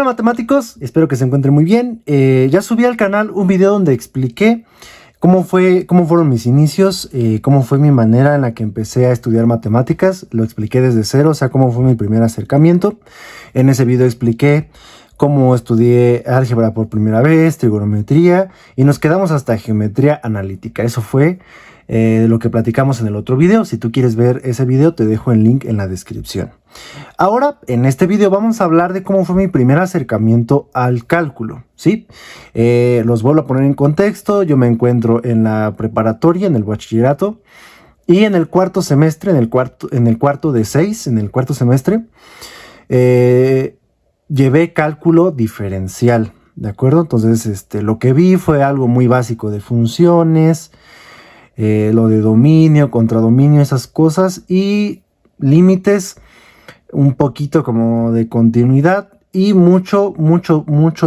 Hola matemáticos, espero que se encuentren muy bien. Ya subí al canal un video donde expliqué cómo fueron mis inicios, cómo fue mi manera en la que empecé a estudiar matemáticas. Lo expliqué desde cero, o sea, cómo fue mi primer acercamiento. En ese video expliqué cómo estudié álgebra por primera vez, trigonometría, y nos quedamos hasta geometría analítica. Eso fue lo que platicamos en el otro video. Si tú quieres ver ese video, te dejo el link en la descripción. Ahora, en este video vamos a hablar de cómo fue mi primer acercamiento al cálculo, ¿sí? Los vuelvo a poner en contexto. Yo me encuentro en la preparatoria, en el bachillerato, y en el cuarto semestre, en el cuarto semestre, llevé cálculo diferencial, ¿de acuerdo? Entonces, lo que vi fue algo muy básico de funciones, lo de dominio, contradominio, esas cosas, y límites, un poquito como de continuidad, y mucho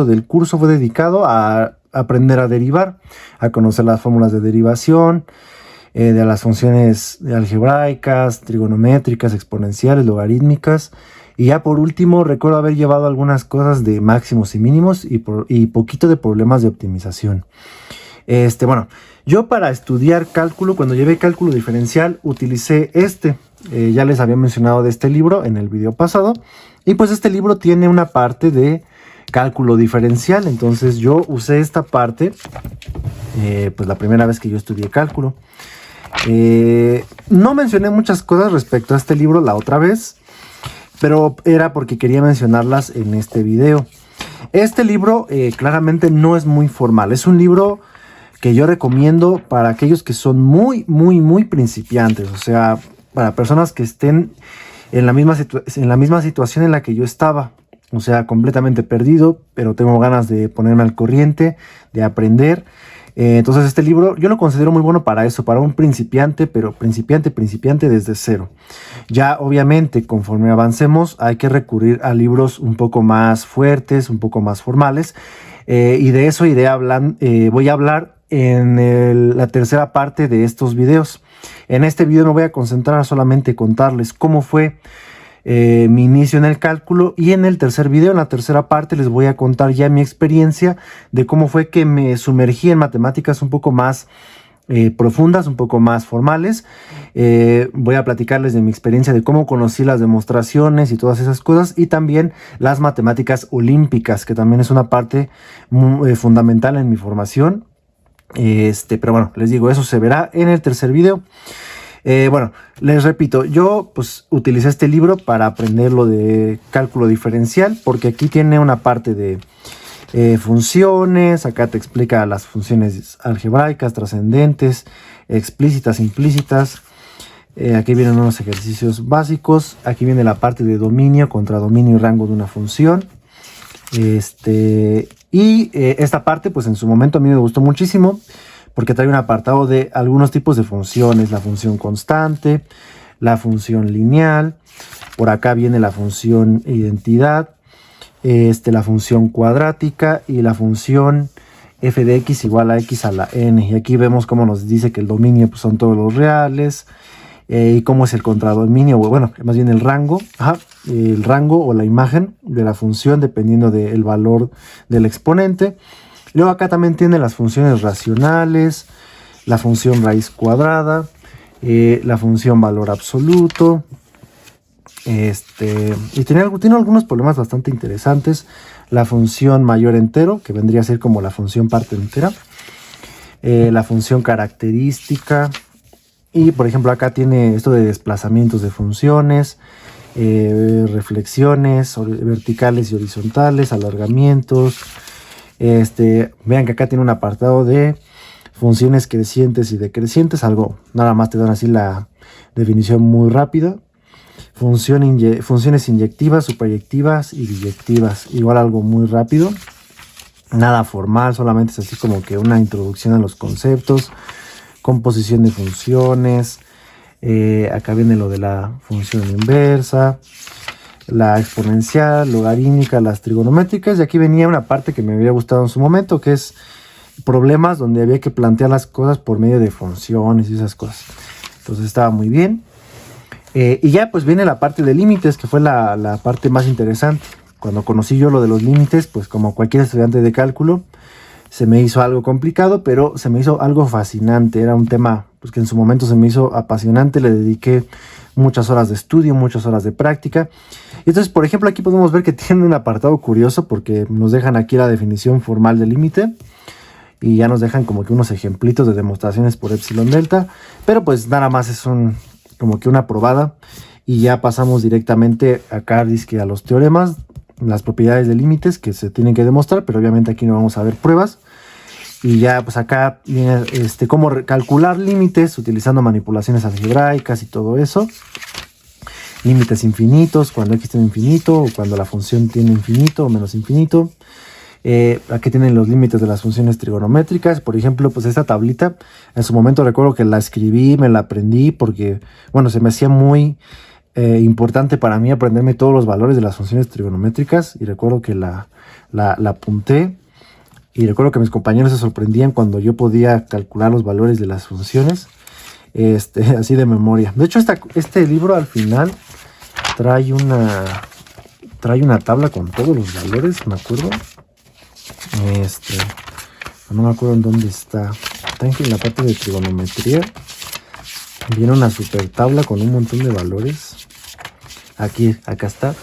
del curso fue dedicado a aprender a derivar, a conocer las fórmulas de derivación, de las funciones algebraicas, trigonométricas, exponenciales, logarítmicas. Y ya por último, recuerdo haber llevado algunas cosas de máximos y mínimos y poquito de problemas de optimización. Bueno, yo para estudiar cálculo, cuando llevé cálculo diferencial, utilicé ya les había mencionado de este libro en el video pasado. Y pues este libro tiene una parte de cálculo diferencial. Entonces yo usé esta parte, pues la primera vez que yo estudié cálculo. No mencioné muchas cosas respecto a este libro la otra vez, pero era porque quería mencionarlas en este video. Este libro claramente no es muy formal. Es un libro que yo recomiendo para aquellos que son muy principiantes. O sea, para personas que estén en la misma situación en la que yo estaba. O sea, completamente perdido, pero tengo ganas de ponerme al corriente, de aprender. Entonces este libro yo lo considero muy bueno para eso, para un principiante, pero principiante desde cero. Ya obviamente conforme avancemos hay que recurrir a libros un poco más fuertes, un poco más formales, y de eso voy a hablar en la tercera parte de estos videos. En este video me voy a concentrar solamente en contarles cómo fue mi inicio en el cálculo, y en el tercer video, en la tercera parte, les voy a contar ya mi experiencia de cómo fue que me sumergí en matemáticas un poco más profundas, un poco más formales. Voy a platicarles de mi experiencia de cómo conocí las demostraciones y todas esas cosas, y también las matemáticas olímpicas, que también es una parte muy fundamental en mi formación. Pero bueno, les digo, eso se verá en el tercer video. Bueno, les repito, yo pues utilicé este libro para aprender lo de cálculo diferencial, porque aquí tiene una parte de funciones. Acá te explica las funciones algebraicas, trascendentes, explícitas, implícitas. Aquí vienen unos ejercicios básicos. Aquí viene la parte de dominio, contradominio y rango de una función. Esta parte pues en su momento a mí me gustó muchísimo, porque trae un apartado de algunos tipos de funciones: la función constante, la función lineal, por acá viene la función identidad, la función cuadrática y la función f de x igual a x a la n. Y aquí vemos cómo nos dice que el dominio pues, son todos los reales, y cómo es el contradominio, bueno, más bien el rango, el rango o la imagen de la función dependiendo del valor del exponente. Luego acá también tiene las funciones racionales, la función raíz cuadrada, la función valor absoluto. Y tiene algunos problemas bastante interesantes. La función mayor entero, que vendría a ser como la función parte entera. La función característica. Y por ejemplo acá tiene esto de desplazamientos de funciones, reflexiones verticales y horizontales, alargamientos. Vean que acá tiene un apartado de funciones crecientes y decrecientes, nada más te dan así la definición muy rápida. Funciones inyectivas, suprayectivas y biyectivas, igual algo muy rápido, nada formal, solamente es así como que una introducción a los conceptos. Composición de funciones, acá viene lo de la función inversa, la exponencial, logarítmica, las trigonométricas, y aquí venía una parte que me había gustado en su momento, que es problemas donde había que plantear las cosas por medio de funciones y esas cosas. Entonces estaba muy bien. Y ya pues viene la parte de límites, que fue la parte más interesante. cuando conocí yo lo de los límites, pues como cualquier estudiante de cálculo, se me hizo algo complicado, pero se me hizo algo fascinante. Era un tema pues, que en su momento se me hizo apasionante. Le dediqué muchas horas de estudio, muchas horas de práctica. Y entonces, por ejemplo, aquí podemos ver que tiene un apartado curioso porque nos dejan aquí la definición formal del límite. Y ya nos dejan como que unos ejemplitos de demostraciones por epsilon delta. Pero pues nada más es como que una probada. Y ya pasamos directamente acá dizque a los teoremas, las propiedades de límites que se tienen que demostrar, pero obviamente aquí no vamos a ver pruebas. Y ya pues acá viene cómo calcular límites utilizando manipulaciones algebraicas y todo eso. Límites infinitos, cuando x tiene infinito, o cuando la función tiene infinito o menos infinito. Aquí tienen los límites de las funciones trigonométricas. Por ejemplo, pues esta tablita, en su momento recuerdo que la escribí, me la aprendí porque, bueno, se me hacía muy importante para mí aprenderme todos los valores de las funciones trigonométricas. Y recuerdo que la apunté. Y recuerdo que mis compañeros se sorprendían cuando yo podía calcular los valores de las funciones, así de memoria. De hecho, este libro al final trae una tabla con todos los valores, me acuerdo. No me acuerdo en dónde está. Está en la parte de trigonometría. Viene una super tabla con un montón de valores. Acá está.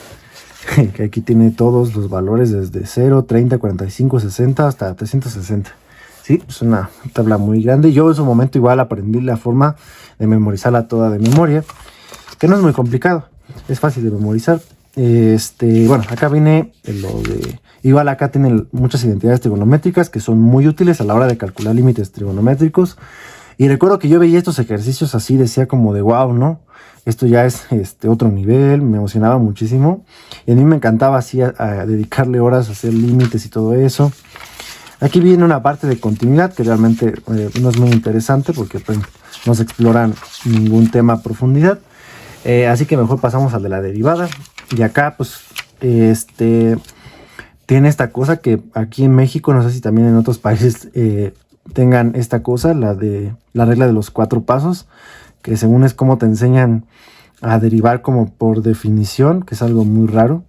Que aquí tiene todos los valores desde 0, 30, 45, 60 hasta 360. Sí, es una tabla muy grande. Yo en su momento igual aprendí la forma de memorizarla toda de memoria, que no es muy complicado, es fácil de memorizar. Bueno, acá viene lo de... Igual acá tienen muchas identidades trigonométricas que son muy útiles a la hora de calcular límites trigonométricos. Y recuerdo que yo veía estos ejercicios así, decía como de wow, ¿no? Esto ya es otro nivel, me emocionaba muchísimo. Y a mí me encantaba así a dedicarle horas a hacer límites y todo eso. Aquí viene una parte de continuidad que realmente no es muy interesante porque pues, no se exploran ningún tema a profundidad. Así que mejor pasamos al de la derivada. Y acá pues tiene esta cosa que aquí en México, no sé si también en otros países tengan esta cosa, la de la regla de los 4 pasos, que según es como te enseñan a derivar como por definición, que es algo muy raro.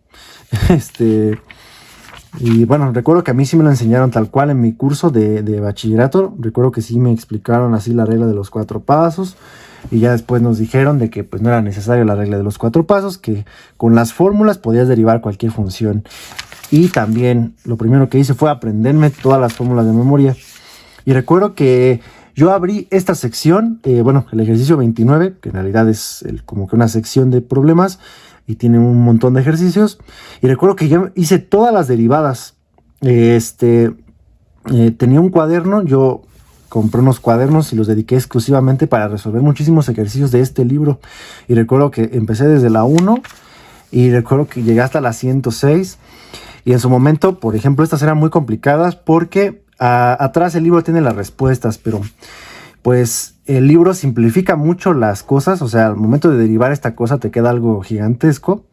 Y bueno, recuerdo que a mí sí me lo enseñaron tal cual en mi curso de bachillerato. Recuerdo que sí me explicaron así la regla de los 4 pasos. Y ya después nos dijeron de que pues no era necesario la regla de los 4 pasos, que con las fórmulas podías derivar cualquier función. Y también lo primero que hice fue aprenderme todas las fórmulas de memoria. Y recuerdo que yo abrí esta sección, el ejercicio 29, que en realidad es como que una sección de problemas y tiene un montón de ejercicios. Y recuerdo que yo hice todas las derivadas. Tenía un cuaderno, yo compré unos cuadernos y los dediqué exclusivamente para resolver muchísimos ejercicios de este libro. Y recuerdo que empecé desde la 1 y recuerdo que llegué hasta la 106. Y en su momento, por ejemplo, estas eran muy complicadas porque atrás el libro tiene las respuestas, pero pues el libro simplifica mucho las cosas. O sea, al momento de derivar esta cosa te queda algo gigantesco,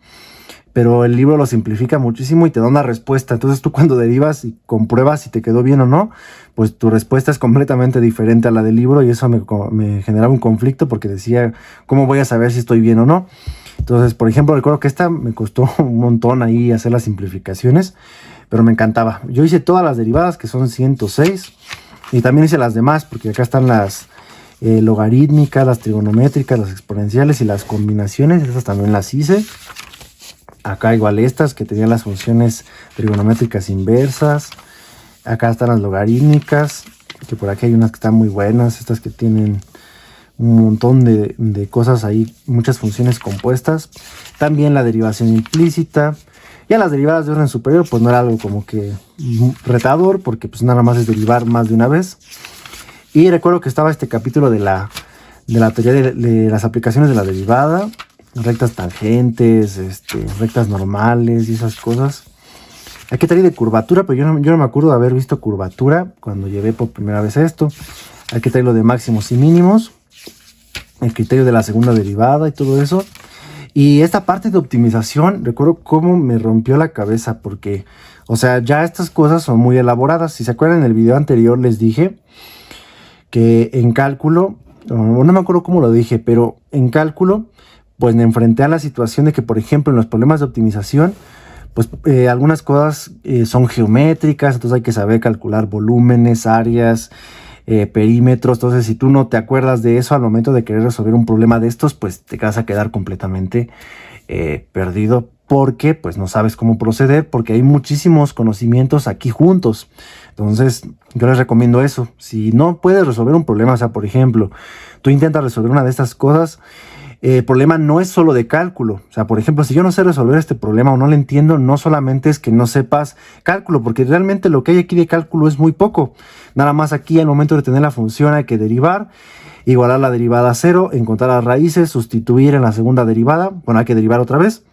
pero el libro lo simplifica muchísimo y te da una respuesta. Entonces tú cuando derivas y compruebas si te quedó bien o no, pues tu respuesta es completamente diferente a la del libro y eso me generaba un conflicto porque decía, ¿cómo voy a saber si estoy bien o no? Entonces, por ejemplo, recuerdo que esta me costó un montón ahí hacer las simplificaciones, pero me encantaba. Yo hice todas las derivadas, que son 106, y también hice las demás, porque acá están las logarítmicas, las trigonométricas, las exponenciales y las combinaciones. Estas también las hice. Acá igual estas, que tenían las funciones trigonométricas inversas. Acá están las logarítmicas, que por aquí hay unas que están muy buenas, estas que tienen un montón de cosas ahí, muchas funciones compuestas. También la derivación implícita. Ya las derivadas de orden superior, pues no era algo como que retador, porque pues nada más es derivar más de una vez. Y recuerdo que estaba este capítulo de la teoría de las aplicaciones de la derivada, rectas tangentes, rectas normales y esas cosas. Hay que traer de curvatura, pero yo no me acuerdo de haber visto curvatura cuando llevé por primera vez esto. Hay que traer lo de máximos y mínimos, el criterio de la segunda derivada y todo eso. Y esta parte de optimización, recuerdo cómo me rompió la cabeza porque, o sea, ya estas cosas son muy elaboradas. Si se acuerdan, en el video anterior les dije que en cálculo, no me acuerdo cómo lo dije, pero en cálculo, pues me enfrenté a la situación de que, por ejemplo, en los problemas de optimización, pues algunas cosas son geométricas, entonces hay que saber calcular volúmenes, áreas, perímetros. Entonces si tú no te acuerdas de eso al momento de querer resolver un problema de estos, pues te vas a quedar completamente perdido, porque pues no sabes cómo proceder, porque hay muchísimos conocimientos aquí juntos. Entonces yo les recomiendo eso. Si no puedes resolver un problema, o sea, por ejemplo, tú intentas resolver una de estas cosas, el problema no es solo de cálculo. O sea, por ejemplo, si yo no sé resolver este problema o no lo entiendo, no solamente es que no sepas cálculo, porque realmente lo que hay aquí de cálculo es muy poco. Nada más aquí al momento de tener la función hay que derivar, igualar la derivada a 0, encontrar las raíces, sustituir en la segunda derivada. Bueno, hay que derivar otra vez.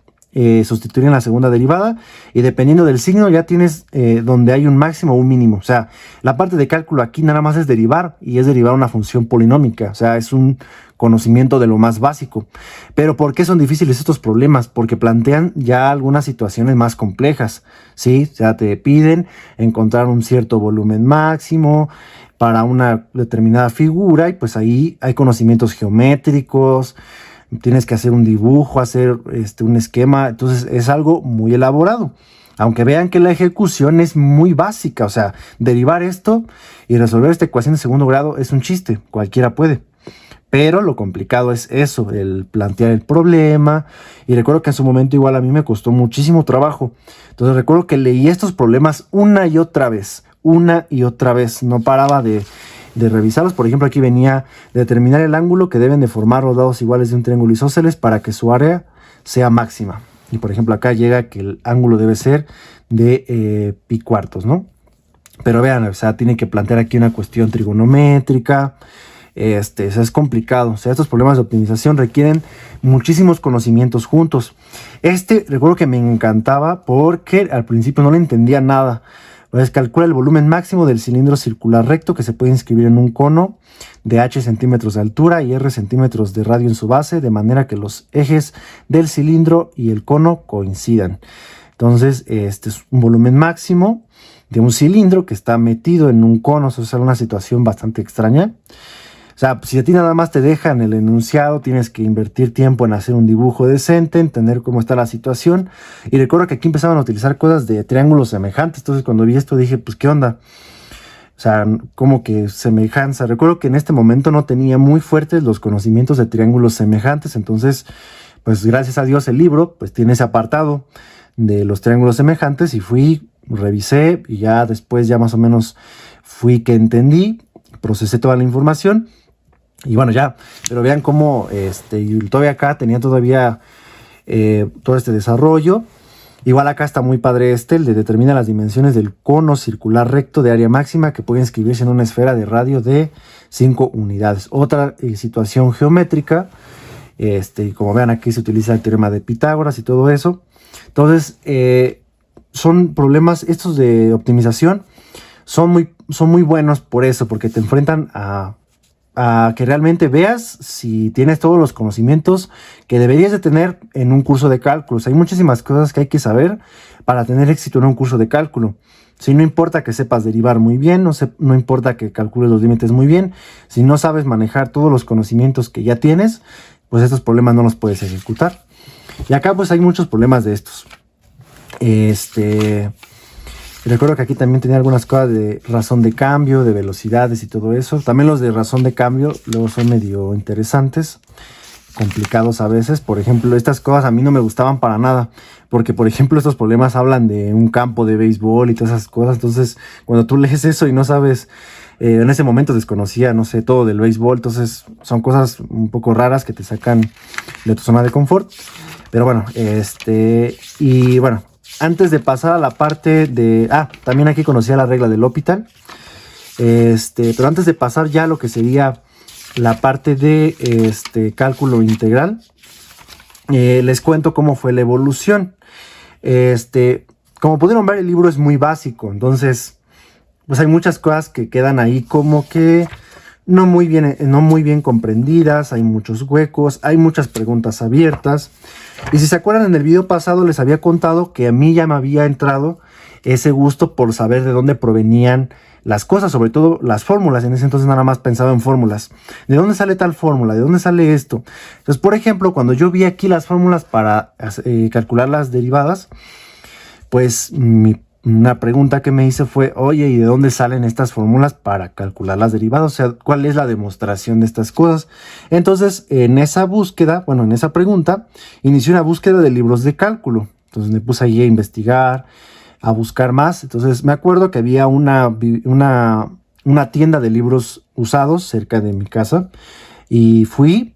Sustituir en la segunda derivada, y dependiendo del signo ya tienes donde hay un máximo o un mínimo. O sea, la parte de cálculo aquí nada más es derivar, y es derivar una función polinómica. O sea, es un conocimiento de lo más básico. Pero ¿por qué son difíciles estos problemas? Porque plantean ya algunas situaciones más complejas, ¿sí? O sea, te piden encontrar un cierto volumen máximo para una determinada figura, y pues ahí hay conocimientos geométricos, tienes que hacer un dibujo, hacer un esquema. Entonces es algo muy elaborado, aunque vean que la ejecución es muy básica. O sea, derivar esto y resolver esta ecuación de segundo grado es un chiste, cualquiera puede. Pero lo complicado es eso, el plantear el problema. Y recuerdo que en su momento igual a mí me costó muchísimo trabajo. Entonces recuerdo que leí estos problemas una y otra vez, no paraba de revisarlos. Por ejemplo, aquí venía determinar el ángulo que deben de formar los lados iguales de un triángulo isósceles para que su área sea máxima. Y por ejemplo acá llega que el ángulo debe ser de pi cuartos, ¿no? Pero vean, o sea, tiene que plantear aquí una cuestión trigonométrica. O sea, es complicado. O sea, estos problemas de optimización requieren muchísimos conocimientos juntos. Recuerdo que me encantaba porque al principio no le entendía nada. Pues calcula el volumen máximo del cilindro circular recto que se puede inscribir en un cono de h centímetros de altura y r centímetros de radio en su base, de manera que los ejes del cilindro y el cono coincidan. Entonces, este es un volumen máximo de un cilindro que está metido en un cono. Eso es una situación bastante extraña. O sea, si a ti nada más te dejan el enunciado, tienes que invertir tiempo en hacer un dibujo decente, entender cómo está la situación. Y recuerdo que aquí empezaban a utilizar cosas de triángulos semejantes. Entonces cuando vi esto dije, pues ¿qué onda? O sea, como que semejanza. Recuerdo que en este momento no tenía muy fuertes los conocimientos de triángulos semejantes. Entonces, pues gracias a Dios el libro pues tiene ese apartado de los triángulos semejantes, y fui, revisé, y ya después ya más o menos fui que entendí, procesé toda la información. Y bueno, ya, pero vean cómo y todavía acá tenía todavía todo este desarrollo. Igual acá está muy padre el de determina las dimensiones del cono circular recto de área máxima que puede inscribirse en una esfera de radio de 5 unidades. Otra situación geométrica, y como vean aquí se utiliza el teorema de Pitágoras y todo eso. Entonces, son problemas estos de optimización, son muy buenos por eso, porque te enfrentan a que realmente veas si tienes todos los conocimientos que deberías de tener en un curso de cálculos. Hay muchísimas cosas que hay que saber para tener éxito en un curso de cálculo. Si no importa que sepas derivar muy bien, no importa que calcules los límites muy bien, si no sabes manejar todos los conocimientos que ya tienes, pues estos problemas no los puedes ejecutar. Y acá pues hay muchos problemas de estos. Recuerdo que aquí también tenía algunas cosas de razón de cambio, de velocidades y todo eso. También los de razón de cambio luego son medio interesantes, complicados a veces. Por ejemplo, estas cosas a mí no me gustaban para nada, porque por ejemplo estos problemas hablan de un campo de béisbol y todas esas cosas. Entonces cuando tú lees eso y no sabes, en ese momento desconocía, no sé, todo del béisbol. Entonces son cosas un poco raras que te sacan de tu zona de confort. Pero bueno, y bueno, antes de pasar a la parte de... también aquí conocía la regla del L'Hopital. Pero antes de pasar ya a lo que sería la parte de cálculo integral, les cuento cómo fue la evolución. Como pudieron ver, el libro es muy básico. Entonces, pues hay muchas cosas que quedan ahí como que no muy bien comprendidas. Hay muchos huecos, hay muchas preguntas abiertas. Y si se acuerdan, en el video pasado les había contado que a mí ya me había entrado ese gusto por saber de dónde provenían las cosas, sobre todo las fórmulas. En ese entonces nada más pensaba en fórmulas. ¿De dónde sale tal fórmula? ¿De dónde sale esto? Entonces, por ejemplo, cuando yo vi aquí las fórmulas para calcular las derivadas, pues una pregunta que me hice fue, oye, ¿y de dónde salen estas fórmulas para calcular las derivadas? O sea, ¿cuál es la demostración de estas cosas? Entonces, en esa búsqueda, bueno, en esa pregunta, inicié una búsqueda de libros de cálculo. Entonces me puse ahí a investigar, a buscar más. Entonces me acuerdo que había una tienda de libros usados cerca de mi casa y fui.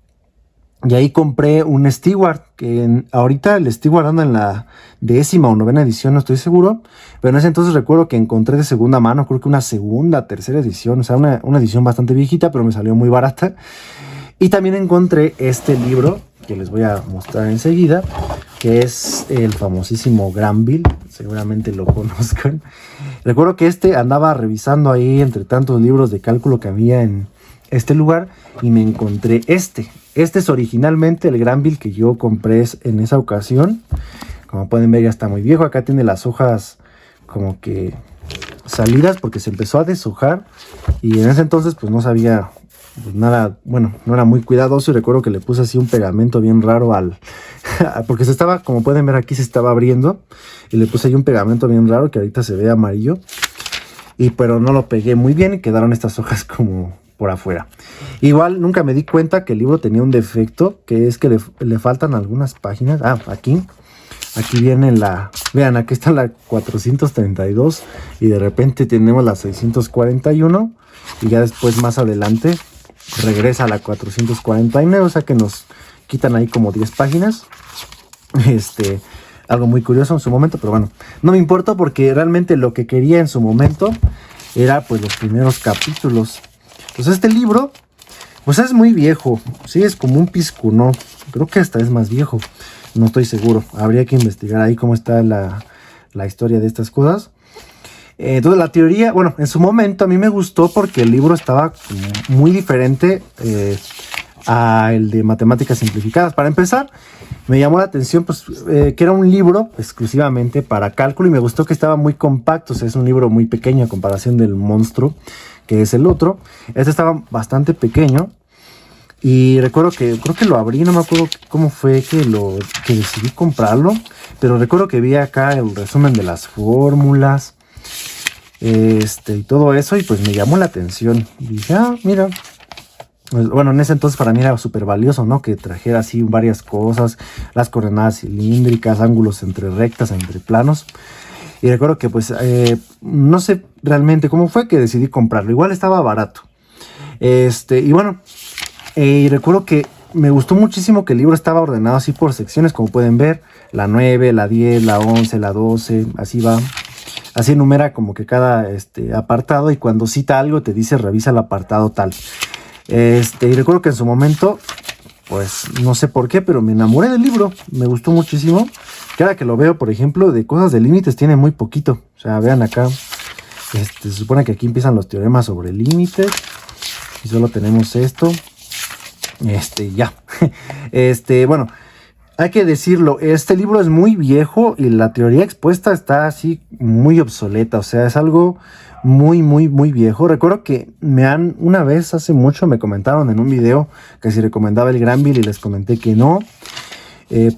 Y ahí compré un Stewart, que ahorita el Stewart anda en la 10ª o 9ª edición, no estoy seguro. Pero en ese entonces recuerdo que encontré de segunda mano, creo que una segunda, tercera edición. O sea, una edición bastante viejita, pero me salió muy barata. Y también encontré este libro, que les voy a mostrar enseguida, que es el famosísimo Granville. Seguramente lo conozcan. Recuerdo que andaba revisando ahí entre tantos libros de cálculo que había en este lugar y me encontré este. Este es originalmente el Granville que yo compré en esa ocasión. Como pueden ver, ya está muy viejo. Acá tiene las hojas como que salidas porque se empezó a deshojar. Y en ese entonces pues no sabía pues nada, bueno, no era muy cuidadoso. Y recuerdo que le puse así un pegamento bien raro porque se estaba, como pueden ver aquí, se estaba abriendo. Y le puse ahí un pegamento bien raro que ahorita se ve amarillo. Pero no lo pegué muy bien y quedaron estas hojas como por afuera. Igual nunca me di cuenta que el libro tenía un defecto, que es que le faltan algunas páginas. Aquí viene vean, aquí está la 432 y de repente tenemos la 641 y ya después más adelante regresa a la 449, o sea que nos quitan ahí como 10 páginas. Algo muy curioso en su momento, pero bueno, no me importa porque realmente lo que quería en su momento era pues los primeros capítulos. Pues este libro, pues es muy viejo, sí, es como un piscuno, creo que hasta es más viejo, no estoy seguro, habría que investigar ahí cómo está la historia de estas cosas. Entonces la teoría, bueno, en su momento a mí me gustó porque el libro estaba muy diferente a el de matemáticas simplificadas. Para empezar, me llamó la atención pues, que era un libro exclusivamente para cálculo y me gustó que estaba muy compacto, o sea, es un libro muy pequeño a comparación del monstruo que es el otro. Este estaba bastante pequeño y recuerdo que creo que lo abrí, no me acuerdo cómo fue que decidí comprarlo, pero recuerdo que vi acá el resumen de las fórmulas y todo eso y pues me llamó la atención. Y dije, mira, pues, bueno, en ese entonces para mí era súper valioso, ¿no? Que trajera así varias cosas, las coordenadas cilíndricas, ángulos entre rectas, entre planos. Y recuerdo que pues no sé realmente cómo fue que decidí comprarlo. Igual estaba barato. Y bueno, y recuerdo que me gustó muchísimo que el libro estaba ordenado así por secciones, como pueden ver. La 9, la 10, la 11, la 12, así va. Así enumera como que cada apartado y cuando cita algo te dice revisa el apartado tal. Y recuerdo que en su momento, pues no sé por qué, pero me enamoré del libro. Me gustó muchísimo. Que ahora que lo veo, por ejemplo, de cosas de límites tiene muy poquito. O sea, vean acá. Se supone que aquí empiezan los teoremas sobre límites. Y solo tenemos esto. Ya. Bueno, hay que decirlo. Este libro es muy viejo y la teoría expuesta está así muy obsoleta. O sea, es algo muy, muy, muy viejo. Recuerdo que una vez hace mucho me comentaron en un video que si recomendaba el Granville y les comenté que no.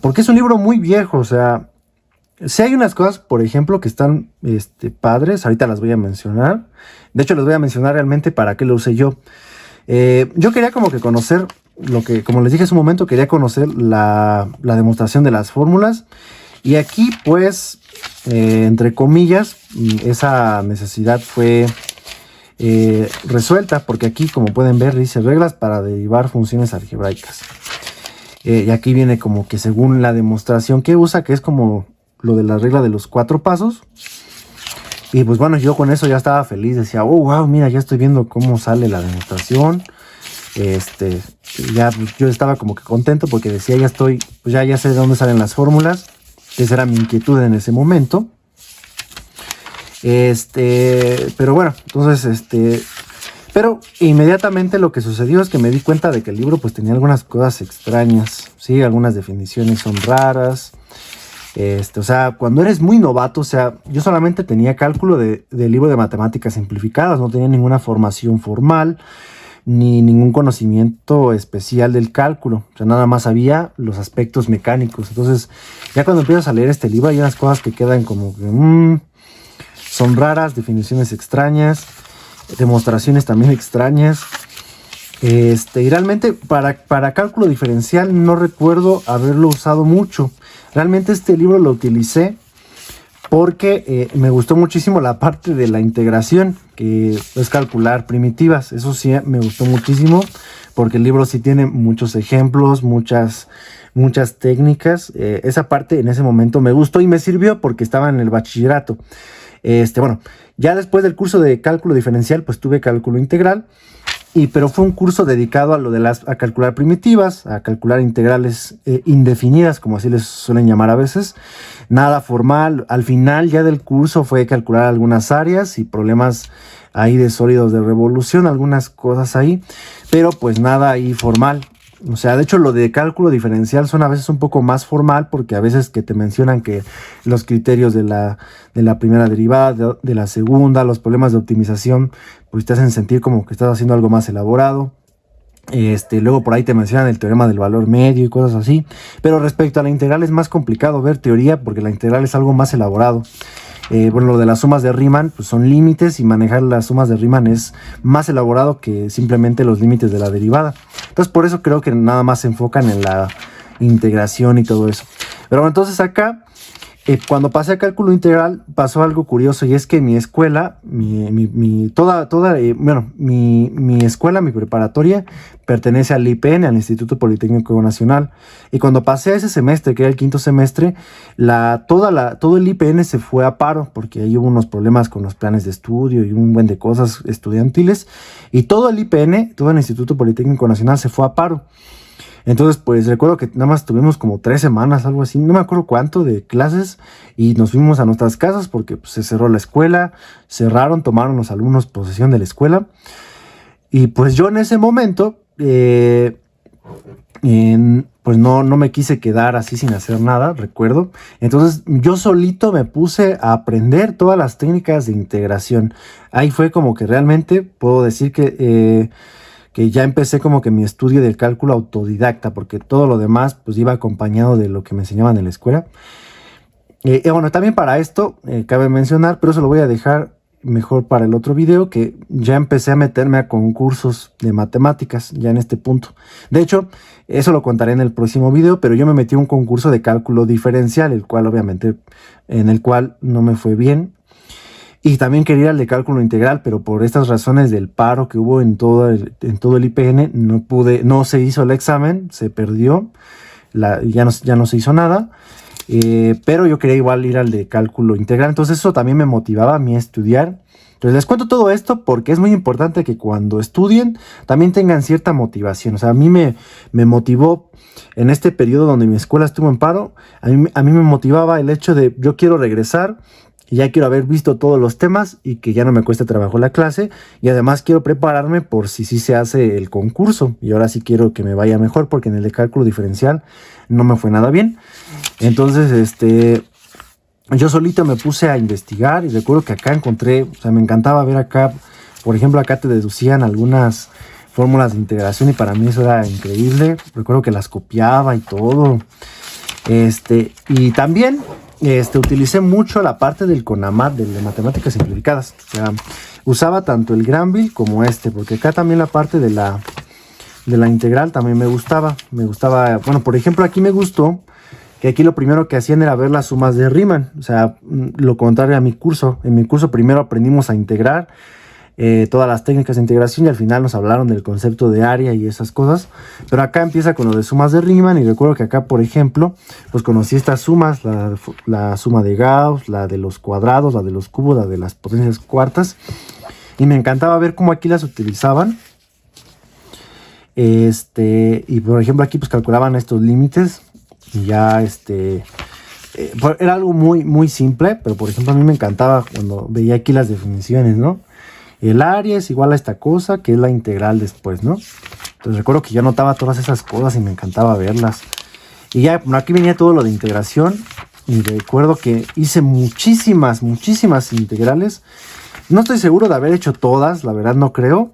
Porque es un libro muy viejo, o sea, si hay unas cosas, por ejemplo, que están padres, ahorita las voy a mencionar. De hecho, les voy a mencionar realmente para qué lo usé yo. Yo quería como que conocer como les dije en su momento, quería conocer la demostración de las fórmulas. Y aquí, pues, entre comillas, esa necesidad fue resuelta, porque aquí, como pueden ver, dice reglas para derivar funciones algebraicas. Y aquí viene como que según la demostración que usa, que es como lo de la regla de los 4 pasos. Y pues bueno, yo con eso ya estaba feliz. Decía, oh, wow, mira, ya estoy viendo cómo sale la demostración. Ya pues, yo estaba como que contento porque decía, ya estoy, pues ya sé de dónde salen las fórmulas. Esa era mi inquietud en ese momento. Pero bueno, entonces, pero inmediatamente lo que sucedió es que me di cuenta de que el libro pues tenía algunas cosas extrañas, ¿sí? Algunas definiciones son raras. O sea, cuando eres muy novato, o sea, yo solamente tenía cálculo del libro de matemáticas simplificadas, no tenía ninguna formación formal. ni ningún conocimiento especial del cálculo. O sea, nada más sabía los aspectos mecánicos. Entonces, ya cuando empiezas a leer este libro, hay unas cosas que quedan como que son raras, definiciones extrañas, demostraciones también extrañas. Y realmente para cálculo diferencial no recuerdo haberlo usado mucho. Realmente este libro lo utilicé porque me gustó muchísimo la parte de la integración, que es calcular primitivas. Eso sí me gustó muchísimo, porque el libro sí tiene muchos ejemplos, muchas técnicas. Esa parte en ese momento me gustó y me sirvió porque estaba en el bachillerato. Bueno, ya después del curso de cálculo diferencial, pues tuve cálculo integral. Pero fue un curso dedicado a calcular primitivas, a calcular integrales indefinidas, como así les suelen llamar a veces. Nada formal. Al final ya del curso fue calcular algunas áreas y problemas ahí de sólidos de revolución, algunas cosas ahí, pero pues nada ahí formal. O sea, de hecho lo de cálculo diferencial son a veces un poco más formal, porque a veces que te mencionan que los criterios de la primera derivada, de la segunda, los problemas de optimización, pues te hacen sentir como que estás haciendo algo más elaborado. Luego por ahí te mencionan el teorema del valor medio y cosas así. Pero respecto a la integral es más complicado ver teoría, porque la integral es algo más elaborado. Bueno, lo de las sumas de Riemann pues son límites, y manejar las sumas de Riemann es más elaborado que simplemente los límites de la derivada. Entonces por eso creo que nada más se enfocan en la integración y todo eso. Pero bueno, entonces acá, cuando pasé a cálculo integral, pasó algo curioso, y es que mi escuela, mi escuela, mi preparatoria, pertenece al IPN, al Instituto Politécnico Nacional. Y cuando pasé a ese semestre, que era el quinto semestre, todo el IPN se fue a paro, porque ahí hubo unos problemas con los planes de estudio y un buen de cosas estudiantiles. Y todo el IPN, todo el Instituto Politécnico Nacional, se fue a paro. Entonces, pues recuerdo que nada más tuvimos como 3 semanas, algo así, no me acuerdo cuánto, de clases, y nos fuimos a nuestras casas porque pues, se cerró la escuela, tomaron los alumnos posesión de la escuela. Y pues yo en ese momento, pues no me quise quedar así sin hacer nada, recuerdo. Entonces yo solito me puse a aprender todas las técnicas de integración. Ahí fue como que realmente puedo decir que ya empecé como que mi estudio del cálculo autodidacta, porque todo lo demás pues iba acompañado de lo que me enseñaban en la escuela. Bueno, también para esto cabe mencionar, pero eso lo voy a dejar mejor para el otro video, que ya empecé a meterme a concursos de matemáticas ya en este punto. De hecho, eso lo contaré en el próximo video, pero yo me metí a un concurso de cálculo diferencial, en el cual no me fue bien. Y también quería el de cálculo integral, pero por estas razones del paro que hubo en todo el IPN, no se hizo el examen, se perdió, ya no se hizo nada. Pero yo quería igual ir al de cálculo integral, entonces eso también me motivaba a mí a estudiar. Entonces les cuento todo esto porque es muy importante que cuando estudien también tengan cierta motivación. O sea, a mí me motivó en este periodo donde mi escuela estuvo en paro, a mí me motivaba el hecho de yo quiero regresar, y ya quiero haber visto todos los temas y que ya no me cueste trabajo la clase, y además quiero prepararme por si sí se hace el concurso, y ahora sí quiero que me vaya mejor, porque en el de cálculo diferencial no me fue nada bien. Entonces yo solito me puse a investigar, y recuerdo que acá encontré, o sea, me encantaba ver acá, por ejemplo, acá te deducían algunas fórmulas de integración, y para mí eso era increíble. Recuerdo que las copiaba y todo. Y también utilicé mucho la parte del CONAMAT, de matemáticas simplificadas. O sea, usaba tanto el Granville como porque acá también la parte de la integral también me gustaba. Bueno, por ejemplo, aquí me gustó que aquí lo primero que hacían era ver las sumas de Riemann. O sea, lo contrario a mi curso. En mi curso primero aprendimos a integrar todas las técnicas de integración, y al final nos hablaron del concepto de área y esas cosas. Pero acá empieza con lo de sumas de Riemann, y recuerdo que acá, por ejemplo, pues conocí estas sumas, la suma de Gauss, la de los cuadrados, la de los cubos, la de las potencias cuartas, y me encantaba ver cómo aquí las utilizaban. Y por ejemplo aquí pues calculaban estos límites, y ya era algo muy, muy simple, pero por ejemplo a mí me encantaba cuando veía aquí las definiciones, ¿no? El área es igual a esta cosa, que es la integral después, ¿no? Entonces recuerdo que yo anotaba todas esas cosas y me encantaba verlas. Y ya, bueno, aquí venía todo lo de integración, y recuerdo que hice muchísimas integrales. No estoy seguro de haber hecho todas, la verdad no creo.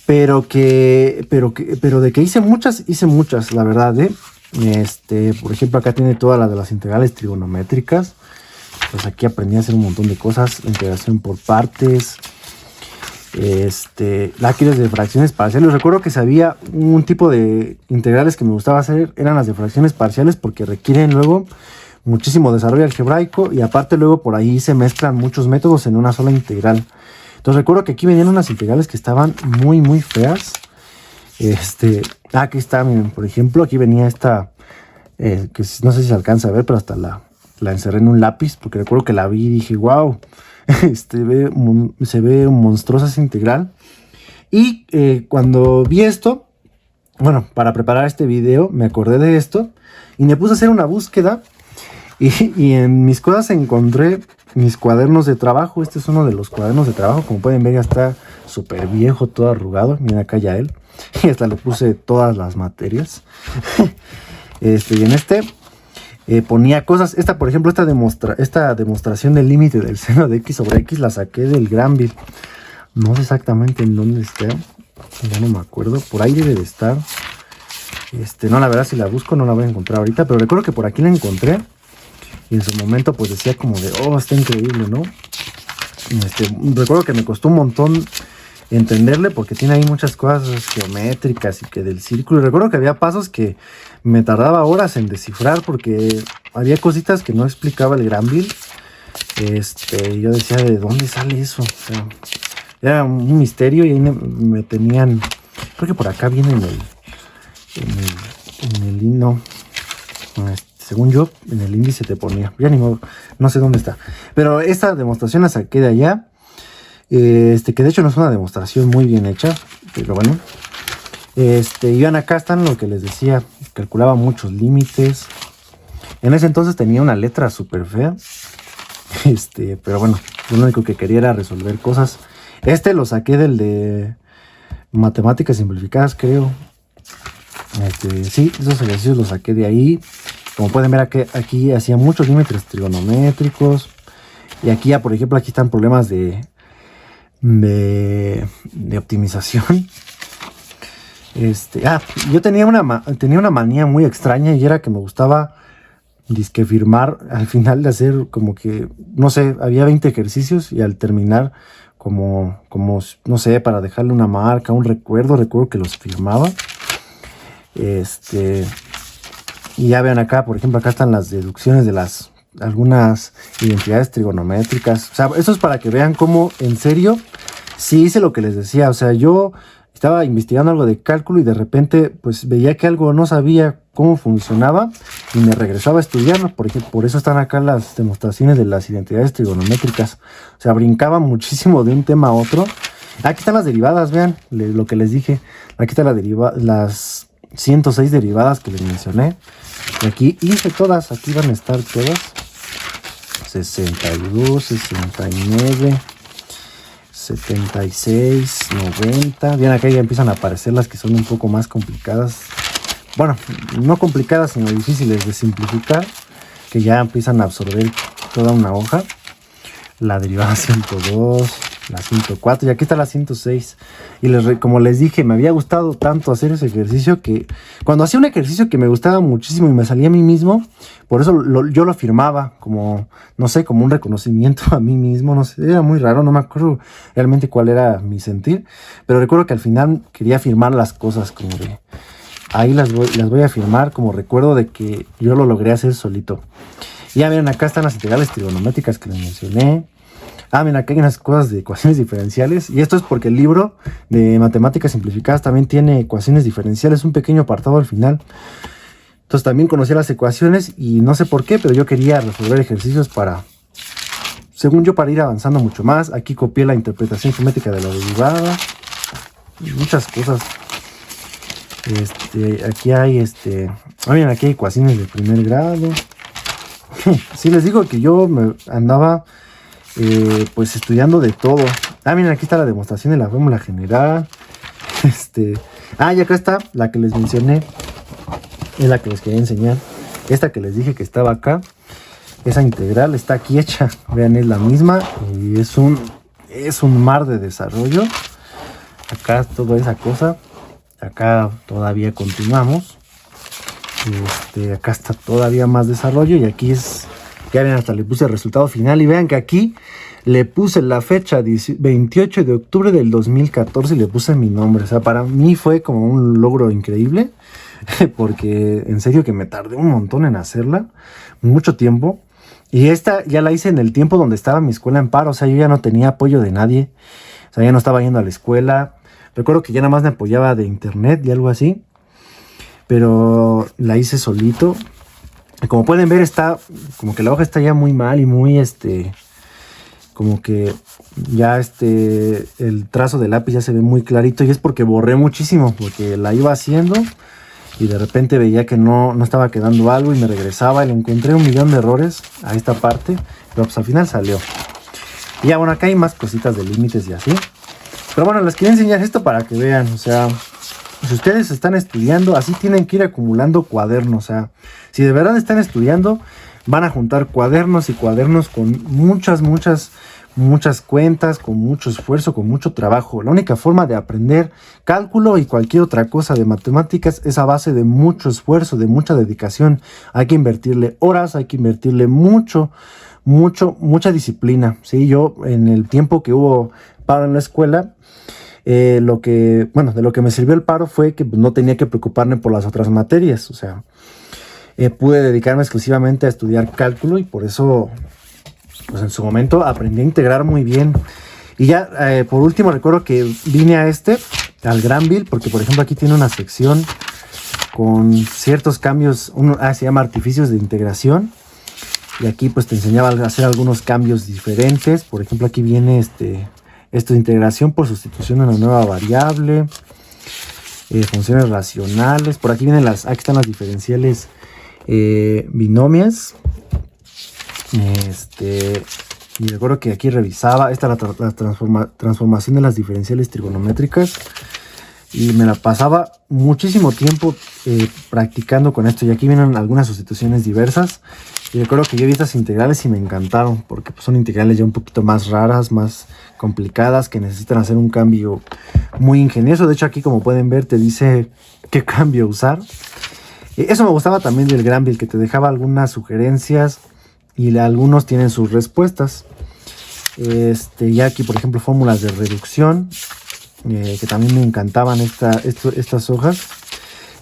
pero de que hice muchas, la verdad, ¿eh? Por ejemplo, acá tiene todas las de las integrales trigonométricas. Pues aquí aprendí a hacer un montón de cosas, integración por partes, aquí desde fracciones parciales. Recuerdo que sabía un tipo de integrales que me gustaba hacer, eran las de fracciones parciales, porque requieren luego muchísimo desarrollo algebraico y aparte luego por ahí se mezclan muchos métodos en una sola integral. Entonces recuerdo que aquí venían unas integrales que estaban muy feas. Aquí está, miren, por ejemplo, aquí venía esta, que no sé si se alcanza a ver, pero hasta la encerré en un lápiz, porque recuerdo que la vi y dije, wow, se ve monstruosa esa integral. Y cuando vi esto, bueno, para preparar este video, me acordé de esto y me puse a hacer una búsqueda y en mis cosas encontré mis cuadernos de trabajo. Este es uno de los cuadernos de trabajo, como pueden ver ya está súper viejo, todo arrugado. Miren acá ya él, y hasta le puse todas las materias. Y en ponía cosas. Esta, por ejemplo, esta demostración del límite del seno de x sobre x la saqué del Granville. No sé exactamente en dónde está, ya no me acuerdo, por ahí debe de estar. No, la verdad si la busco no la voy a encontrar ahorita, pero recuerdo que por aquí la encontré. Y en su momento pues decía como de, oh, está increíble, ¿no? Recuerdo que me costó un montón entenderle porque tiene ahí muchas cosas geométricas y que del círculo. Y recuerdo que había pasos que me tardaba horas en descifrar porque había cositas que no explicaba el Granville. Yo decía, ¿de dónde sale eso? O sea, era un misterio y ahí me tenían, creo que por acá viene en el himno. Según yo, en el índice te ponía. Ya ni modo, no sé dónde está. Pero esta demostración la saqué de allá. Que de hecho no es una demostración muy bien hecha. Pero bueno. Y vean, acá están lo que les decía. Calculaba muchos límites. En ese entonces tenía una letra súper fea. Pero bueno, lo único que quería era resolver cosas. Lo saqué del de matemáticas simplificadas, creo. Sí, esos ejercicios los saqué de ahí. Como pueden ver aquí hacía muchos límites trigonométricos. Y aquí ya, por ejemplo, aquí están problemas de optimización. Yo tenía una manía muy extraña y era que me gustaba disque firmar al final de hacer como que, no sé, había 20 ejercicios y al terminar como no sé, para dejarle una marca, un recuerdo que los firmaba. Y ya vean acá, por ejemplo, acá están las deducciones de algunas identidades trigonométricas. O sea, esto es para que vean cómo, en serio, sí hice lo que les decía. O sea, yo estaba investigando algo de cálculo y de repente, pues, veía que algo no sabía cómo funcionaba y me regresaba a estudiarlo. Por eso están acá las demostraciones de las identidades trigonométricas. O sea, brincaba muchísimo de un tema a otro. Aquí están las derivadas, vean, lo que les dije. Aquí están las 106 derivadas que les mencioné. Y aquí hice todas, aquí van a estar todas. 62, 69, 76, 90. Bien, acá ya empiezan a aparecer las que son un poco más complicadas. Bueno, no complicadas, sino difíciles de simplificar, que ya empiezan a absorber toda una hoja. La derivada 102, la 104 y aquí está la 106. Y como les dije, me había gustado tanto hacer ese ejercicio que cuando hacía un ejercicio que me gustaba muchísimo y me salía a mí mismo, por eso yo lo firmaba como, no sé, como un reconocimiento a mí mismo. No sé, era muy raro, no me acuerdo realmente cuál era mi sentir, pero recuerdo que al final quería firmar las cosas como de, ahí las voy a firmar como recuerdo de que yo lo logré hacer solito. Y ya miren, acá están las integrales trigonométricas que les mencioné. Miren, acá hay unas cosas de ecuaciones diferenciales. Y esto es porque el libro de matemáticas simplificadas también tiene ecuaciones diferenciales, un pequeño apartado al final. Entonces también conocía las ecuaciones y no sé por qué, pero yo quería resolver ejercicios según yo, para ir avanzando mucho más. Aquí copié la interpretación geométrica de la derivada. Muchas cosas. Aquí hay miren, aquí hay ecuaciones de primer grado. Sí, les digo que yo me andaba pues estudiando de todo. Miren, aquí está la demostración de la fórmula general. Y acá está la que les mencioné. Es la que les quería enseñar. Esta que les dije que estaba acá. Esa integral está aquí hecha. Vean, es la misma. Y es un mar de desarrollo. acá toda esa cosa. Acá todavía continuamos. Acá está todavía más desarrollo. Y aquí es, ya ven, hasta le puse el resultado final. Y vean que aquí le puse la fecha 28 de octubre del 2014 y le puse mi nombre. O sea, para mí fue como un logro increíble. Porque en serio que me tardé un montón en hacerla. Mucho tiempo. Y esta ya la hice en el tiempo donde estaba mi escuela en paro. O sea, yo ya no tenía apoyo de nadie. O sea, ya no estaba yendo a la escuela. Recuerdo que ya nada más me apoyaba de internet y algo así. Pero la hice solito. Y como pueden ver, está como que la hoja está ya muy mal y muy como que ya el trazo de lápiz ya se ve muy clarito. Y es porque borré muchísimo. Porque la iba haciendo y de repente veía que no estaba quedando algo y me regresaba y le encontré 1,000,000 de errores a esta parte, pero pues al final salió. Y ya bueno, acá hay más cositas de límites y así. Pero bueno, les quería enseñar esto para que vean, o sea, si ustedes están estudiando, así tienen que ir acumulando cuadernos. O sea, si de verdad están estudiando, van a juntar cuadernos y cuadernos con muchas cuentas, con mucho esfuerzo, con mucho trabajo. La única forma de aprender cálculo y cualquier otra cosa de matemáticas es a base de mucho esfuerzo, de mucha dedicación. Hay que invertirle horas, hay que invertirle mucha disciplina. ¿Sí? Yo en el tiempo que hubo paro en la escuela, de lo que me sirvió el paro fue que no tenía que preocuparme por las otras materias. O sea, pude dedicarme exclusivamente a estudiar cálculo y por eso pues en su momento aprendí a integrar muy bien. Y ya por último recuerdo que vine al Granville, porque por ejemplo aquí tiene una sección con ciertos cambios, se llama artificios de integración, y aquí pues te enseñaba a hacer algunos cambios diferentes. Por ejemplo aquí viene esto de integración por sustitución de una nueva variable, funciones racionales. Por aquí vienen aquí están las diferenciales binomias. Y recuerdo que aquí revisaba la transformación de las diferenciales trigonométricas y me la pasaba muchísimo tiempo practicando con esto. Y aquí vienen algunas sustituciones diversas y recuerdo que yo vi estas integrales y me encantaron porque pues, son integrales ya un poquito más raras, más complicadas, que necesitan hacer un cambio muy ingenioso. De hecho aquí, como pueden ver, te dice qué cambio usar. Eso me gustaba también del Granville, que te dejaba algunas sugerencias y algunos tienen sus respuestas. Ya aquí, por ejemplo, fórmulas de reducción, que también me encantaban estas hojas.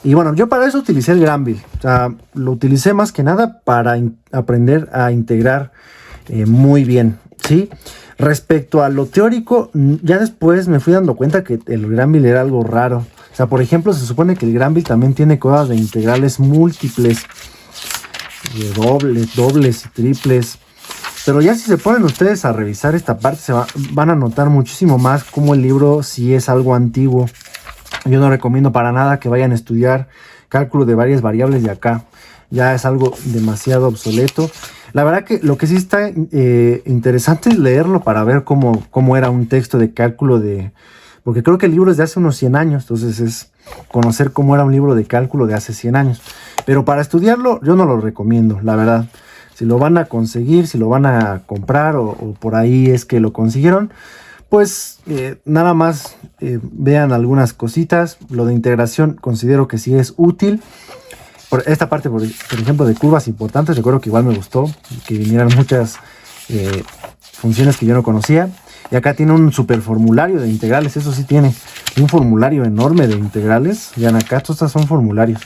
Y bueno, yo para eso utilicé el Granville. O sea, lo utilicé más que nada para aprender a integrar muy bien, ¿sí? Respecto a lo teórico, ya después me fui dando cuenta que el Granville era algo raro. O sea, por ejemplo, se supone que el Granville también tiene cosas de integrales múltiples, de dobles y triples. Pero ya si se ponen ustedes a revisar esta parte, van a notar muchísimo más cómo el libro sí es algo antiguo. Yo no recomiendo para nada que vayan a estudiar cálculo de varias variables de acá. Ya es algo demasiado obsoleto. La verdad que lo que sí está interesante es leerlo para ver cómo era un texto de cálculo porque creo que el libro es de hace unos 100 años. Entonces es conocer cómo era un libro de cálculo de hace 100 años. Pero para estudiarlo yo no lo recomiendo, la verdad. Si lo van a conseguir, si lo van a comprar o por ahí es que lo consiguieron, pues nada más vean algunas cositas. Lo de integración considero que sí es útil. Por esta parte, por ejemplo, de curvas importantes, recuerdo que igual me gustó que vinieran muchas funciones que yo no conocía. Y acá tiene un super formulario de integrales, eso sí tiene un formulario enorme de integrales. Vean acá, estos son formularios.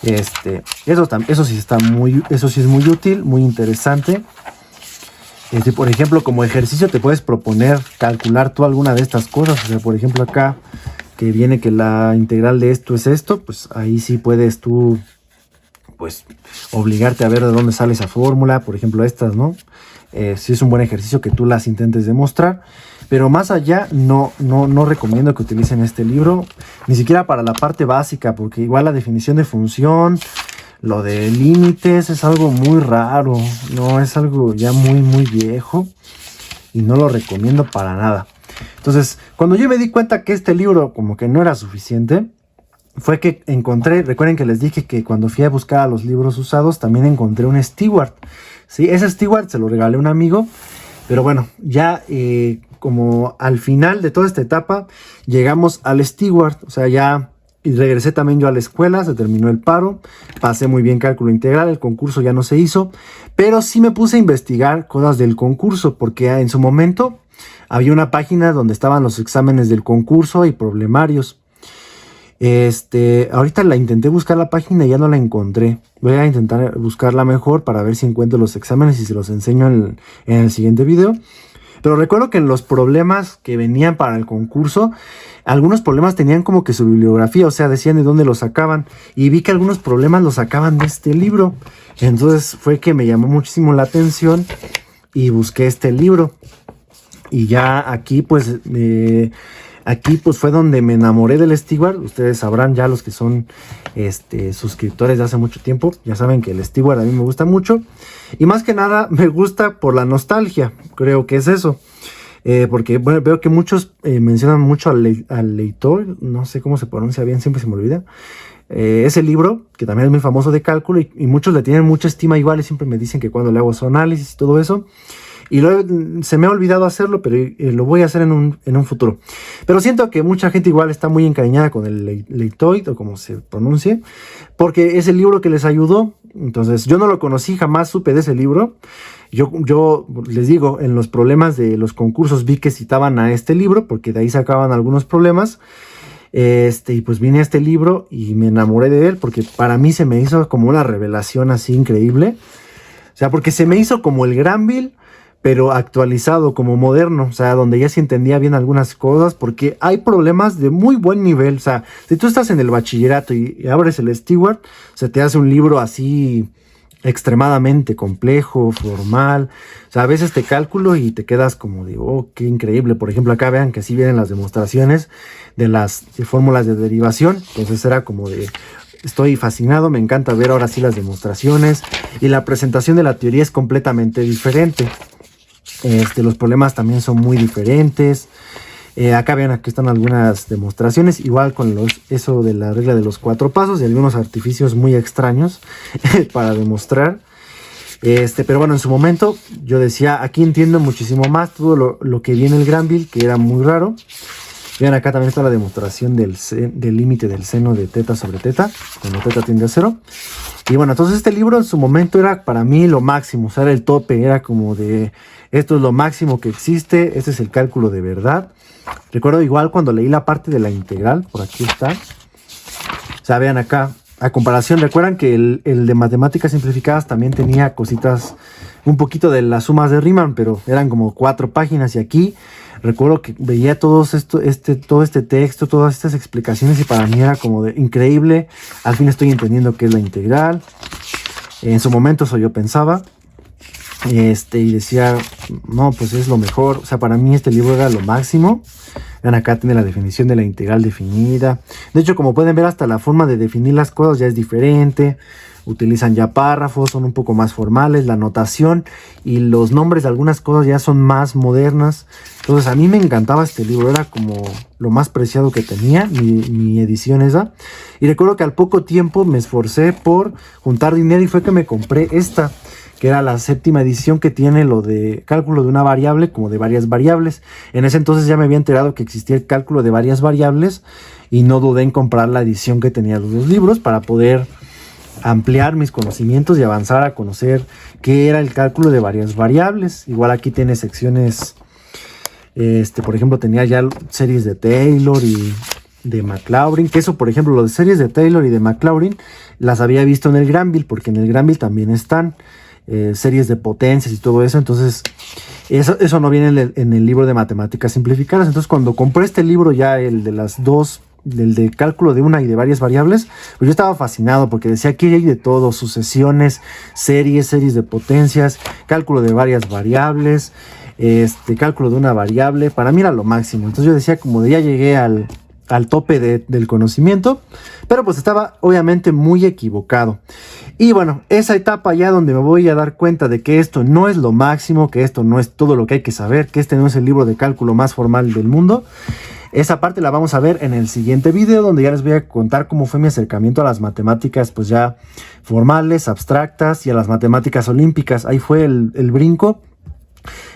Eso sí es muy útil, muy interesante. Por ejemplo, como ejercicio te puedes proponer calcular tú alguna de estas cosas. O sea, por ejemplo acá que viene que la integral de esto es esto, pues ahí sí puedes tú pues obligarte a ver de dónde sale esa fórmula. Por ejemplo estas, ¿no? Sí es un buen ejercicio que tú las intentes demostrar. Pero más allá no recomiendo que utilicen este libro, ni siquiera para la parte básica, porque igual la definición de función, lo de límites es algo muy raro, no es algo ya muy viejo y no lo recomiendo para nada. Entonces, cuando yo me di cuenta que este libro como que no era suficiente, fue que encontré, recuerden que les dije que cuando fui a buscar a los libros usados, también encontré un Stewart. ¿Sí? Ese Stewart se lo regalé a un amigo, pero bueno, ya como al final de toda esta etapa, llegamos al Steward, o sea, ya y regresé también yo a la escuela, se terminó el paro, pasé muy bien cálculo integral, el concurso ya no se hizo, pero sí me puse a investigar cosas del concurso, porque en su momento había una página donde estaban los exámenes del concurso y problemarios. Ahorita la intenté buscar la página y ya no la encontré. Voy a intentar buscarla mejor para ver si encuentro los exámenes y se los enseño en el siguiente video. Pero recuerdo que en los problemas que venían para el concurso, algunos problemas tenían como que su bibliografía, o sea, decían de dónde los sacaban. Y vi que algunos problemas los sacaban de este libro. Entonces fue que me llamó muchísimo la atención y busqué este libro. Y ya aquí pues fue donde me enamoré del Steward. Ustedes sabrán, ya los que son suscriptores de hace mucho tiempo, ya saben que el Steward a mí me gusta mucho. Y más que nada me gusta por la nostalgia, creo que es eso. Porque bueno, veo que muchos mencionan mucho al Leitor, no sé cómo se pronuncia bien, siempre se me olvida. Ese libro, que también es muy famoso de cálculo, y muchos le tienen mucha estima igual y siempre me dicen que cuando le hago su análisis y todo eso. Y se me ha olvidado hacerlo, pero lo voy a hacer en un futuro. Pero siento que mucha gente igual está muy encariñada con el Leitoid, o como se pronuncie, porque es el libro que les ayudó. Entonces, yo no lo conocí, jamás supe de ese libro. Yo les digo, en los problemas de los concursos vi que citaban a este libro, porque de ahí sacaban algunos problemas. Y pues vine a este libro y me enamoré de él, porque para mí se me hizo como una revelación así increíble. O sea, porque se me hizo como el Granville, pero actualizado, como moderno, o sea, donde ya se entendía bien algunas cosas, porque hay problemas de muy buen nivel. O sea, si tú estás en el bachillerato y abres el Steward, se te hace un libro así extremadamente complejo, formal. O sea, a veces te cálculo y te quedas como de, oh, qué increíble. Por ejemplo, acá vean que así vienen las demostraciones de las fórmulas de derivación. Entonces era como de, estoy fascinado, me encanta ver ahora sí las demostraciones. Y la presentación de la teoría es completamente diferente. Los problemas también son muy diferentes. Acá ven, aquí están algunas demostraciones, igual con eso de la regla de los 4 pasos y algunos artificios muy extraños para demostrar. Pero bueno, en su momento yo decía, aquí entiendo muchísimo más todo lo que viene el Granville, que era muy raro. Vean, acá también está la demostración del límite del seno de teta sobre teta, cuando teta tiende a 0. Y bueno, entonces este libro en su momento era para mí lo máximo, o sea, era el tope, era como de, esto es lo máximo que existe, este es el cálculo de verdad. Recuerdo igual cuando leí la parte de la integral, por aquí está. O sea, vean acá, a comparación, recuerdan que el de matemáticas simplificadas también tenía cositas, un poquito de las sumas de Riemann, pero eran como 4 páginas, y aquí recuerdo que veía todo este texto, todas estas explicaciones, y para mí era como de increíble. Al fin estoy entendiendo qué es la integral. En su momento eso yo pensaba. Y decía, no, pues es lo mejor. O sea, para mí este libro era lo máximo. Vean, acá tiene la definición de la integral definida. De hecho, como pueden ver, hasta la forma de definir las cosas ya es diferente. Utilizan ya párrafos, son un poco más formales. La notación y los nombres de algunas cosas ya son más modernas. Entonces a mí me encantaba este libro, era como lo más preciado que tenía, mi edición esa. Y recuerdo que al poco tiempo me esforcé por juntar dinero y fue que me compré esta, que era la 7ª edición, que tiene lo de cálculo de una variable como de varias variables. En ese entonces ya me había enterado que existía el cálculo de varias variables y no dudé en comprar la edición que tenía los 2 libros para poder ampliar mis conocimientos y avanzar a conocer qué era el cálculo de varias variables. Igual aquí tiene secciones, por ejemplo, tenía ya series de Taylor y de Maclaurin, que eso, por ejemplo, lo de series de Taylor y de Maclaurin las había visto en el Granville, porque en el Granville también están series de potencias y todo eso. Entonces eso no viene en el libro de matemáticas simplificadas. Entonces cuando compré este libro, ya el de las dos, el de cálculo de una y de varias variables, pues yo estaba fascinado, porque decía que hay de todo: sucesiones, series de potencias, cálculo de varias variables, cálculo de una variable. Para mí era lo máximo. Entonces yo decía, como de ya llegué al tope del conocimiento, pero pues estaba obviamente muy equivocado. Y bueno, esa etapa ya donde me voy a dar cuenta de que esto no es lo máximo, que esto no es todo lo que hay que saber, que este no es el libro de cálculo más formal del mundo. Esa parte la vamos a ver en el siguiente video, donde ya les voy a contar cómo fue mi acercamiento a las matemáticas pues ya formales, abstractas, y a las matemáticas olímpicas. Ahí fue el brinco.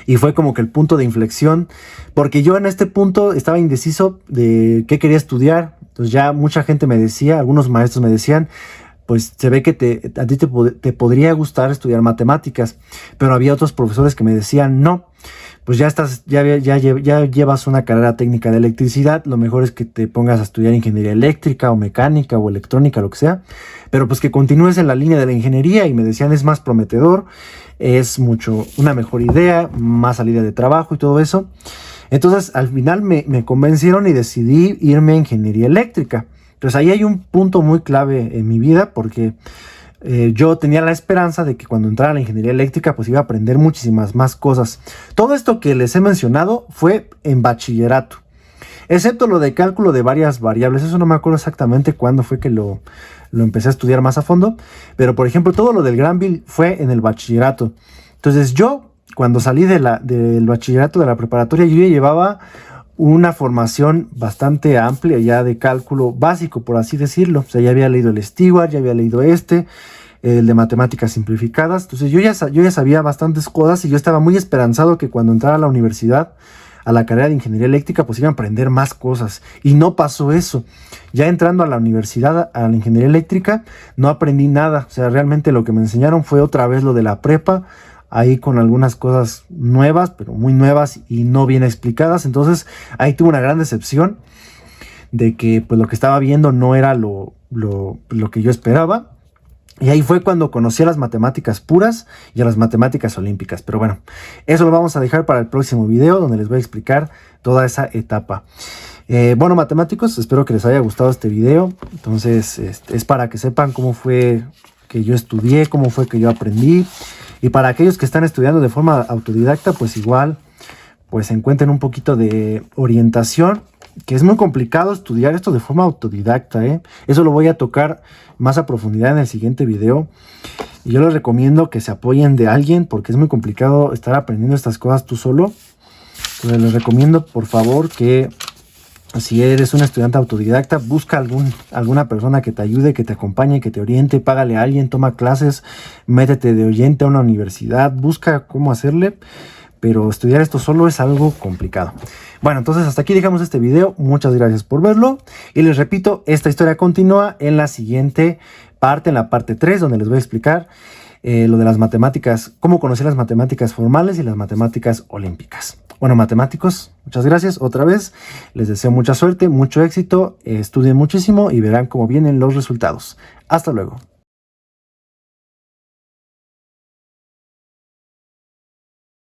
Y fue como que el punto de inflexión, porque yo en este punto estaba indeciso de qué quería estudiar. Entonces ya mucha gente me decía, algunos maestros me decían, pues se ve que a ti te podría gustar estudiar matemáticas, pero había otros profesores que me decían, no, pues ya llevas una carrera técnica de electricidad, lo mejor es que te pongas a estudiar ingeniería eléctrica o mecánica o electrónica, lo que sea, pero pues que continúes en la línea de la ingeniería, y me decían es más prometedor, es una mejor idea, más salida de trabajo y todo eso. Entonces al final me convencieron y decidí irme a ingeniería eléctrica. Entonces ahí hay un punto muy clave en mi vida, porque yo tenía la esperanza de que cuando entrara a la ingeniería eléctrica pues iba a aprender muchísimas más cosas. Todo esto que les he mencionado fue en bachillerato, excepto lo de cálculo de varias variables. Eso no me acuerdo exactamente cuándo fue que lo empecé a estudiar más a fondo, pero por ejemplo todo lo del Granville fue en el bachillerato. Entonces yo cuando salí del bachillerato, de la preparatoria, yo ya llevaba una formación bastante amplia ya de cálculo básico, por así decirlo. O sea, ya había leído el Stewart, ya había leído el de matemáticas simplificadas. Entonces yo ya sabía bastantes cosas, y yo estaba muy esperanzado que cuando entrara a la universidad, a la carrera de ingeniería eléctrica, pues iban a aprender más cosas. Y no pasó eso. Ya entrando a la universidad, a la ingeniería eléctrica, no aprendí nada. O sea, realmente lo que me enseñaron fue otra vez lo de la prepa, ahí con algunas cosas nuevas, pero muy nuevas y no bien explicadas. Entonces ahí tuve una gran decepción de que pues lo que estaba viendo no era lo que yo esperaba. Y ahí fue cuando conocí a las matemáticas puras y a las matemáticas olímpicas. Pero bueno, eso lo vamos a dejar para el próximo video, donde les voy a explicar toda esa etapa. Bueno, matemáticos, espero que les haya gustado este video. Entonces es para que sepan cómo fue que yo estudié, cómo fue que yo aprendí. Y para aquellos que están estudiando de forma autodidacta, pues igual, pues encuentren un poquito de orientación, que es muy complicado estudiar esto de forma autodidacta, ¿eh? Eso lo voy a tocar más a profundidad en el siguiente video. Y yo les recomiendo que se apoyen de alguien, porque es muy complicado estar aprendiendo estas cosas tú solo. Entonces les recomiendo, por favor, que si eres un estudiante autodidacta, busca alguna persona que te ayude, que te acompañe, que te oriente, págale a alguien, toma clases, métete de oyente a una universidad, busca cómo hacerle, pero estudiar esto solo es algo complicado. Bueno, entonces hasta aquí dejamos este video. Muchas gracias por verlo, y les repito, esta historia continúa en la siguiente parte, en la parte 3, donde les voy a explicar lo de las matemáticas, cómo conocer las matemáticas formales y las matemáticas olímpicas. Bueno, matemáticos, muchas gracias otra vez. Les deseo mucha suerte, mucho éxito, estudien muchísimo y verán cómo vienen los resultados. Hasta luego.